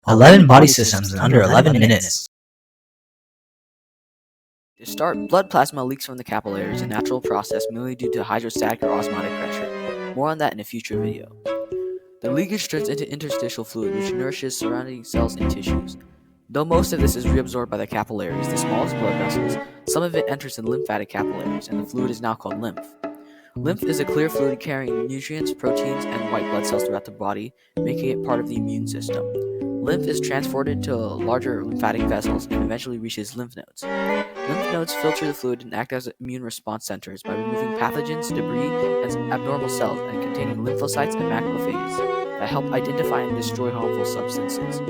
11 body systems in under 11 minutes. To start, blood plasma leaks from the capillaries, a natural process mainly due to hydrostatic or osmotic pressure. More on that in a future video. The leakage turns into interstitial fluid, which nourishes surrounding cells and tissues. Though most of this is reabsorbed by the capillaries, the smallest blood vessels, some of it enters the lymphatic capillaries, and the fluid is now called lymph. Lymph is a clear fluid carrying nutrients, proteins, and white blood cells throughout the body, making it part of the immune system. Lymph is transported to larger lymphatic vessels and eventually reaches lymph nodes. Lymph nodes filter the fluid and act as immune response centers by removing pathogens, debris, and abnormal cells and containing lymphocytes and macrophages that help identify and destroy harmful substances.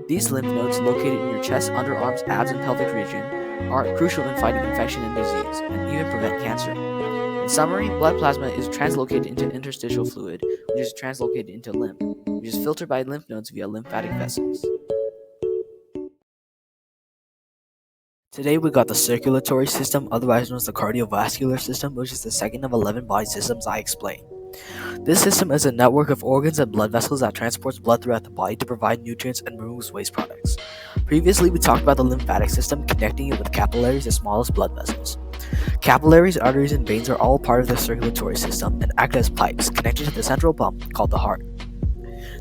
These lymph nodes, located in your chest, underarms, abs, and pelvic region, are crucial in fighting infection and disease, and even prevent cancer. In summary, blood plasma is translocated into interstitial fluid, which is translocated into lymph, which is filtered by lymph nodes via lymphatic vessels. Today we got the circulatory system, otherwise known as the cardiovascular system, which is the second of 11 body systems I explained. This system is a network of organs and blood vessels that transports blood throughout the body to provide nutrients and removes waste products. Previously, we talked about the lymphatic system, connecting it with capillaries, the smallest blood vessels. Capillaries, arteries, and veins are all part of the circulatory system and act as pipes connected to the central pump called the heart.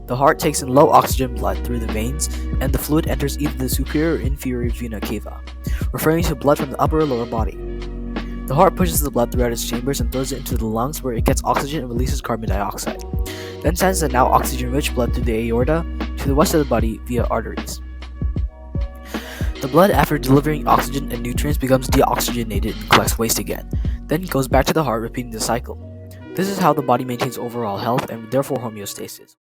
The heart takes in low oxygen blood through the veins, and the fluid enters either the superior or inferior vena cava, referring to blood from the upper or lower body. The heart pushes the blood throughout its chambers and throws it into the lungs, where it gets oxygen and releases carbon dioxide, then sends the now oxygen-rich blood through the aorta to the rest of the body via arteries. The blood, after delivering oxygen and nutrients, becomes deoxygenated and collects waste again, then goes back to the heart, repeating the cycle. This is how the body maintains overall health and therefore homeostasis.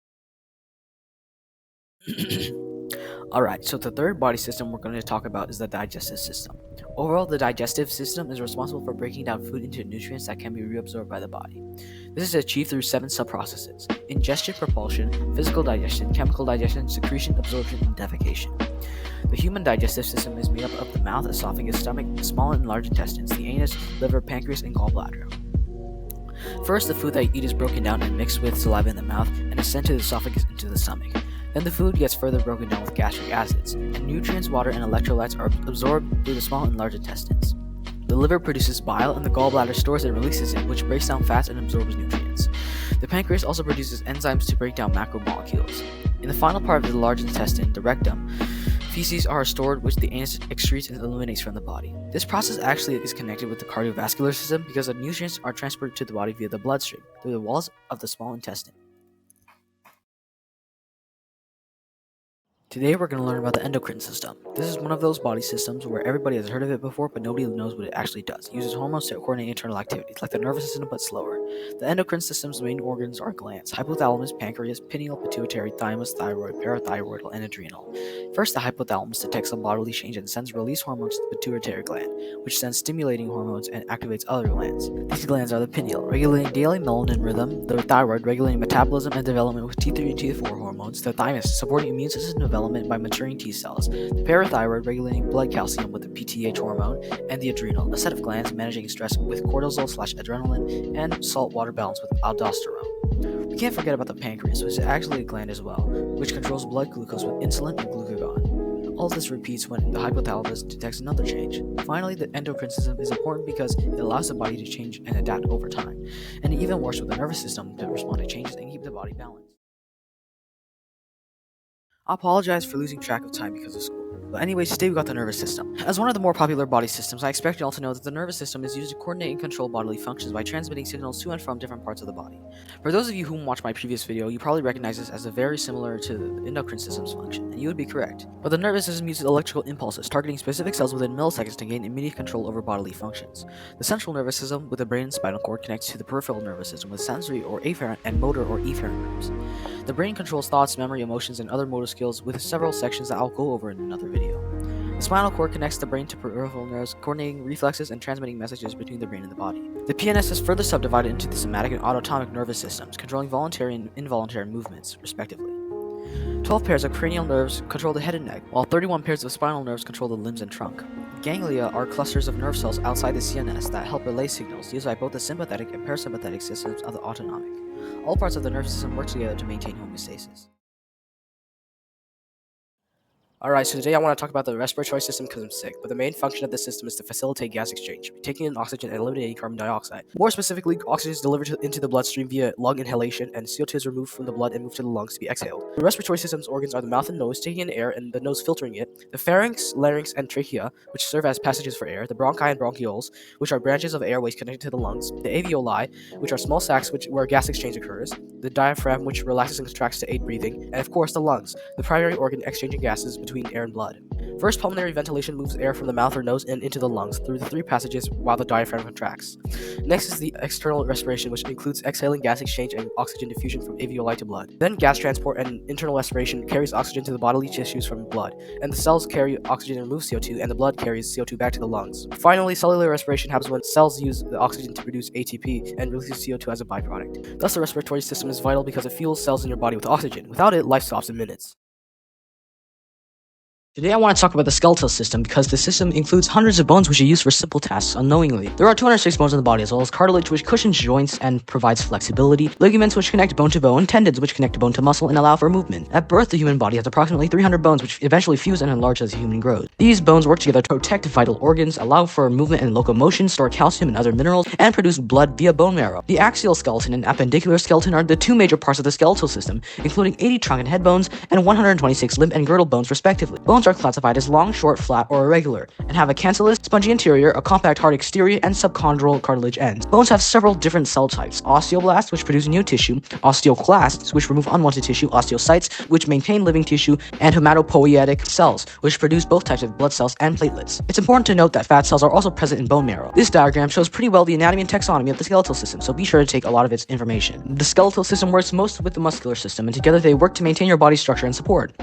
Alright, so the third body system we're going to talk about is the digestive system. Overall, the digestive system is responsible for breaking down food into nutrients that can be reabsorbed by the body. This is achieved through 7 sub-processes: ingestion, propulsion, physical digestion, chemical digestion, secretion, absorption, and defecation. The human digestive system is made up of the mouth, esophagus, stomach, small and large intestines, the anus, liver, pancreas, and gallbladder. First, the food that you eat is broken down and mixed with saliva in the mouth and is sent to the esophagus into the stomach. Then the food gets further broken down with gastric acids, and nutrients, water, and electrolytes are absorbed through the small and large intestines. The liver produces bile, and the gallbladder stores and releases it, which breaks down fats and absorbs nutrients. The pancreas also produces enzymes to break down macromolecules. In the final part of the large intestine, the rectum, feces are stored, which the anus excretes and eliminates from the body. This process actually is connected with the cardiovascular system because the nutrients are transported to the body via the bloodstream through the walls of the small intestine. Today we're going to learn about the endocrine system. This is one of those body systems where everybody has heard of it before, but nobody knows what it actually does. It uses hormones to coordinate internal activities, like the nervous system, but slower. The endocrine system's main organs are glands: hypothalamus, pancreas, pineal, pituitary, thymus, thyroid, parathyroidal, and adrenal. First, the hypothalamus detects a bodily change and sends release hormones to the pituitary gland, which sends stimulating hormones and activates other glands. These glands are the pineal, regulating daily melanin rhythm; the thyroid, regulating metabolism and development with T3 and T4 hormones; the thymus, supporting immune system development by maturing T cells; the parathyroid, regulating blood calcium with the PTH hormone; and the adrenal, a set of glands managing stress with cortisol/adrenaline and salt water balance with aldosterone. We can't forget about the pancreas, which is actually a gland as well, which controls blood glucose with insulin and glucagon. All this repeats when the hypothalamus detects another change. Finally, the endocrine system is important because it allows the body to change and adapt over time, and it even works with the nervous system to respond to changes and keep the body balanced. I apologize for losing track of time because of school. But anyways, today we got the nervous system. As one of the more popular body systems, I expect you all to know that the nervous system is used to coordinate and control bodily functions by transmitting signals to and from different parts of the body. For those of you who watched my previous video, you probably recognize this as very similar to the endocrine system's function, and you would be correct. But the nervous system uses electrical impulses, targeting specific cells within milliseconds to gain immediate control over bodily functions. The central nervous system, with the brain and spinal cord, connects to the peripheral nervous system with sensory or afferent and motor or efferent nerves. The brain controls thoughts, memory, emotions, and other motor skills with several sections that I'll go over in another video. The spinal cord connects the brain to peripheral nerves, coordinating reflexes and transmitting messages between the brain and the body. The PNS is further subdivided into the somatic and autonomic nervous systems, controlling voluntary and involuntary movements, respectively. 12 pairs of cranial nerves control the head and neck, while 31 pairs of spinal nerves control the limbs and trunk. Ganglia are clusters of nerve cells outside the CNS that help relay signals used by both the sympathetic and parasympathetic systems of the autonomic. All parts of the nervous system work together to maintain homeostasis. Alright, so today I want to talk about the respiratory system because I'm sick, but the main function of this system is to facilitate gas exchange, taking in oxygen and eliminating carbon dioxide. More specifically, oxygen is delivered into the bloodstream via lung inhalation, and CO2 is removed from the blood and moved to the lungs to be exhaled. The respiratory system's organs are the mouth and nose, taking in air, and the nose filtering it, the pharynx, larynx, and trachea, which serve as passages for air, the bronchi and bronchioles, which are branches of airways connected to the lungs, the alveoli, which are small sacs where gas exchange occurs, the diaphragm, which relaxes and contracts to aid breathing, and of course the lungs, the primary organ exchanging gases between air and blood. First, pulmonary ventilation moves air from the mouth or nose and into the lungs through the three passages while the diaphragm contracts. Next is the external respiration, which includes exhaling gas exchange and oxygen diffusion from alveoli to blood. Then gas transport and internal respiration carries oxygen to the bodily tissues from blood, and the cells carry oxygen and remove CO2, and the blood carries CO2 back to the lungs. Finally, cellular respiration happens when cells use the oxygen to produce ATP and release CO2 as a byproduct. Thus, the respiratory system is vital because it fuels cells in your body with oxygen. Without it, life stops in minutes. Today I want to talk about the skeletal system because the system includes hundreds of bones which are used for simple tasks unknowingly. There are 206 bones in the body, as well as cartilage which cushions joints and provides flexibility, ligaments which connect bone to bone, tendons which connect bone to muscle and allow for movement. At birth, the human body has approximately 300 bones which eventually fuse and enlarge as the human grows. These bones work together to protect vital organs, allow for movement and locomotion, store calcium and other minerals, and produce blood via bone marrow. The axial skeleton and appendicular skeleton are the two major parts of the skeletal system, including 80 trunk and head bones and 126 limb and girdle bones respectively. Bones are classified as long, short, flat, or irregular, and have a cancellous, spongy interior, a compact hard exterior, and subchondral cartilage ends. Bones have several different cell types: osteoblasts, which produce new tissue; osteoclasts, which remove unwanted tissue; osteocytes, which maintain living tissue; and hematopoietic cells, which produce both types of blood cells and platelets. It's important to note that fat cells are also present in bone marrow. This diagram shows pretty well the anatomy and taxonomy of the skeletal system, so be sure to take a lot of its information. The skeletal system works most with the muscular system, and together they work to maintain your body's structure and support.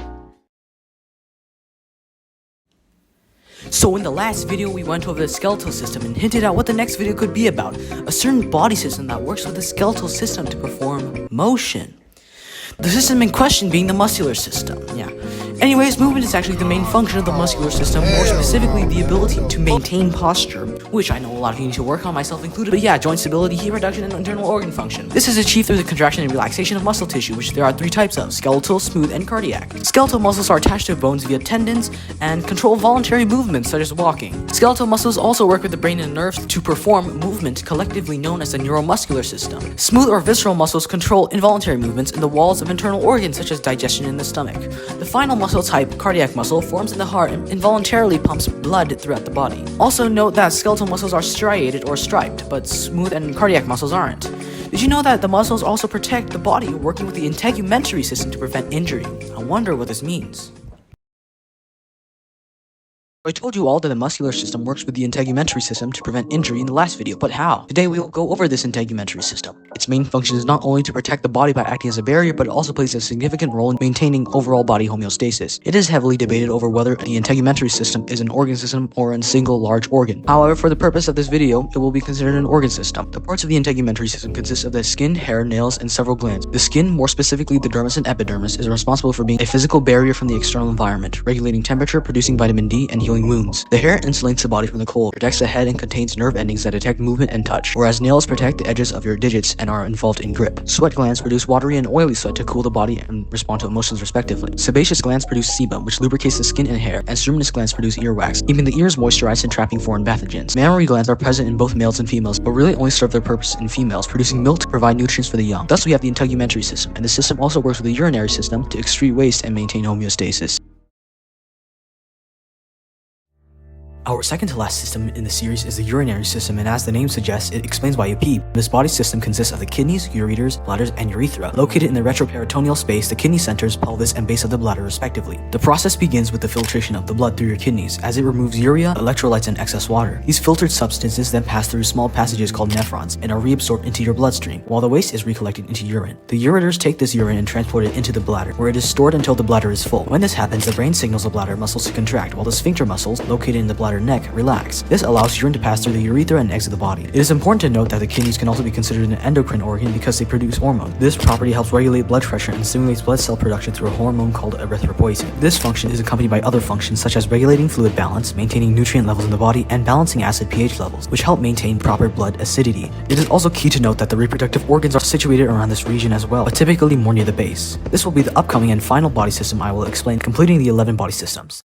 So in the last video, we went over the skeletal system and hinted at what the next video could be about: a certain body system that works with the skeletal system to perform motion. The system in question being the muscular system. Anyways, movement is actually the main function of the muscular system, more specifically the ability to maintain posture, which I know a lot of you need to work on, myself included, but yeah, joint stability, heat reduction, and internal organ function. This is achieved through the contraction and relaxation of muscle tissue, which there are three types of: skeletal, smooth, and cardiac. Skeletal muscles are attached to bones via tendons and control voluntary movements such as walking. Skeletal muscles also work with the brain and nerves to perform movement collectively known as the neuromuscular system. Smooth or visceral muscles control involuntary movements in the walls of internal organs such as digestion in the stomach. The final muscle type, cardiac muscle, forms in the heart and involuntarily pumps blood throughout the body. Also note that skeletal muscles are striated or striped, but smooth and cardiac muscles aren't. Did you know that the muscles also protect the body, working with the integumentary system to prevent injury? I wonder what this means. I told you all that the muscular system works with the integumentary system to prevent injury in the last video, but how? Today we will go over this integumentary system. Its main function is not only to protect the body by acting as a barrier, but it also plays a significant role in maintaining overall body homeostasis. It is heavily debated over whether the integumentary system is an organ system or a single large organ. However, for the purpose of this video, it will be considered an organ system. The parts of the integumentary system consist of the skin, hair, nails, and several glands. The skin, more specifically the dermis and epidermis, is responsible for being a physical barrier from the external environment, regulating temperature, producing vitamin D, and healing wounds. The hair insulates the body from the cold, protects the head, and contains nerve endings that detect movement and touch, whereas nails protect the edges of your digits and are involved in grip. Sweat glands produce watery and oily sweat to cool the body and respond to emotions respectively. Sebaceous glands produce sebum, which lubricates the skin and hair, and ceruminous glands produce earwax, keeping the ears moisturized and trapping foreign pathogens. Mammary glands are present in both males and females, but really only serve their purpose in females, producing milk to provide nutrients for the young. Thus we have the integumentary system, and the system also works with the urinary system to excrete waste and maintain homeostasis. Our second to last system in the series is the urinary system, and as the name suggests, it explains why you pee. This body system consists of the kidneys, ureters, bladders, and urethra, located in the retroperitoneal space, the kidney centers, pelvis, and base of the bladder respectively. The process begins with the filtration of the blood through your kidneys, as it removes urea, electrolytes, and excess water. These filtered substances then pass through small passages called nephrons and are reabsorbed into your bloodstream, while the waste is recollected into urine. The ureters take this urine and transport it into the bladder, where it is stored until the bladder is full. When this happens, the brain signals the bladder muscles to contract, while the sphincter muscles, located in the bladder bladder, neck relax. This allows urine to pass through the urethra and exit the body. It is important to note that the kidneys can also be considered an endocrine organ because they produce hormones. This property helps regulate blood pressure and stimulates blood cell production through a hormone called erythropoietin. This function is accompanied by other functions such as regulating fluid balance, maintaining nutrient levels in the body, and balancing acid pH levels, which help maintain proper blood acidity. It is also key to note that the reproductive organs are situated around this region as well, but typically more near the base. This will be the upcoming and final body system I will explain, completing the 11 body systems.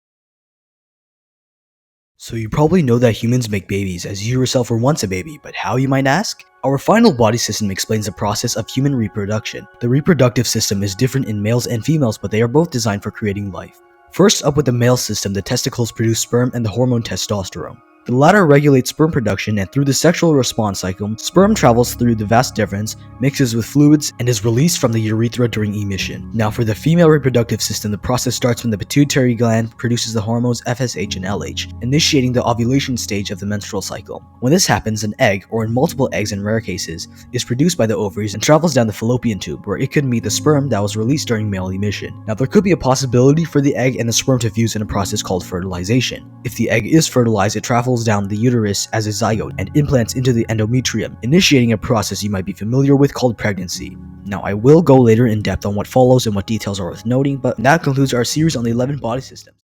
So you probably know that humans make babies, as you yourself were once a baby, but how, you might ask? Our final body system explains the process of human reproduction. The reproductive system is different in males and females, but they are both designed for creating life. First up with the male system, the testicles produce sperm and the hormone testosterone. The latter regulates sperm production, and through the sexual response cycle, sperm travels through the vas deferens, mixes with fluids, and is released from the urethra during emission. Now for the female reproductive system, the process starts when the pituitary gland produces the hormones FSH and LH, initiating the ovulation stage of the menstrual cycle. When this happens, an egg, or in multiple eggs in rare cases, is produced by the ovaries and travels down the fallopian tube, where it could meet the sperm that was released during male emission. Now there could be a possibility for the egg and the sperm to fuse in a process called fertilization. If the egg is fertilized, it travels down the uterus as a zygote and implants into the endometrium, initiating a process you might be familiar with called pregnancy. Now I will go later in depth on what follows and what details are worth noting, but that concludes our series on the 11 body systems.